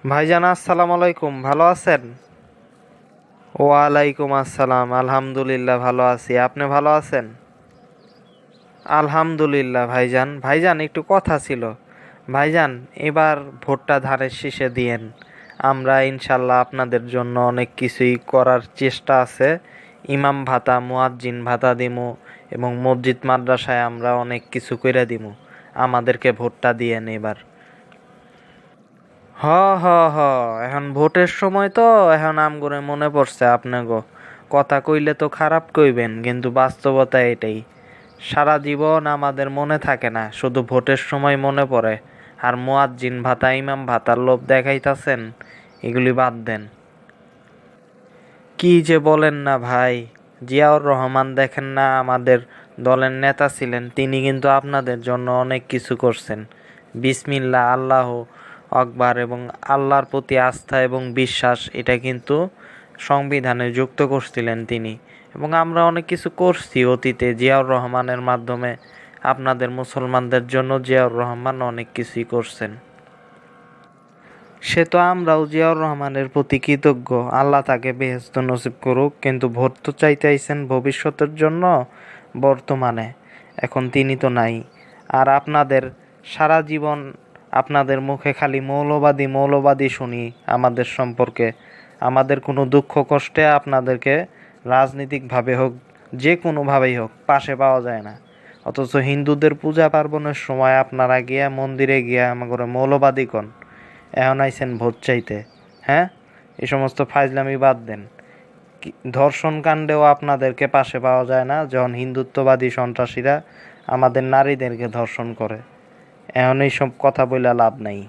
ভাইজান আসসালামু আলাইকুম, ভালো আছেন? ওয়ালাইকুম আসসালাম, আলহামদুলিল্লাহ ভালো আছি। আপনি ভালো আছেন? আলহামদুলিল্লাহ ভাইজান। ভাইজান একটু কথা ছিল। ভাইজান, এবার ভোটটা ধানের শীষে দিয়েন। আমরা ইনশাল্লাহ আপনাদের জন্য অনেক কিছুই করার চেষ্টা আছে। ইমাম ভাতা, মুয়াজ্জিন ভাতা দিমু এবং মসজিদ মাদ্রাসায় আমরা অনেক কিছু কইরা দিমু। আমাদেরকে ভোটটা দিয়েন এবার। হ হ হ এখন ভোটের সময় তো এখন আমগরে মনে পড়ছে আপনাগো কথা কইলে তো খারাপ কইবেন, কিন্তু বাস্তবতা এটাই। সারা জীবন আমাদের মনে থাকে না, শুধু ভোটের সময় মনে পড়ে। আর মুয়াজ্জিন ভাতা, ইমাম ভাতার লোভ দেখাইতাছেন, এগুলি বাদ দেন। কি যে বলেন না ভাই, জিয়াউর রহমান দেখেন না আমাদের দলের নেতা ছিলেন, তিনি কিন্তু আপনাদের জন্য অনেক কিছু করছেন। বিসমিল্লাহ, আল্লাহ আকবার এবং আল্লাহর প্রতি আস্থা এবং বিশ্বাস এটা কিন্তু সংবিধানে যুক্ত করছিলেন তিনি। এবং আমরা অনেক কিছু করছি অতীতে জিয়াউর রহমানের মাধ্যমে। আপনাদের মুসলমানদের জন্য জিয়াউর রহমান অনেক কিছুই করছেন। সে তো আমরাও জিয়াউর রহমানের প্রতি কৃতজ্ঞ, আল্লাহ তাকে বেহেশত নসিব করুক। কিন্তু ভোট তো চাইতে আইছেন ভবিষ্যতের জন্য, বর্তমানে এখন তিনি তো নাই। আর আপনাদের সারা জীবন আপনাদের মুখে খালি মৌলবাদী মৌলবাদী শুনি আমাদের সম্পর্কে। আমাদের কোনো দুঃখ কষ্টে আপনাদেরকে রাজনীতিকভাবে হোক, যে কোনোভাবেই হোক, পাশে পাওয়া যায় না। অথচ হিন্দুদের পূজা পার্বণের সময় আপনারা গিয়া মন্দিরে গিয়া আমাকে মৌলবাদী কন। এখন আইছেন ভোট চাইতে। হ্যাঁ, এই সমস্ত ফাইজলামি বাদ দেন। ধর্ষণ কাণ্ডেও আপনাদেরকে পাশে পাওয়া যায় না, যখন হিন্দুত্ববাদী সন্ত্রাসীরা আমাদের নারীদেরকে ধর্ষণ করে। এখন এইসব কথা বইলা লাভ নাই।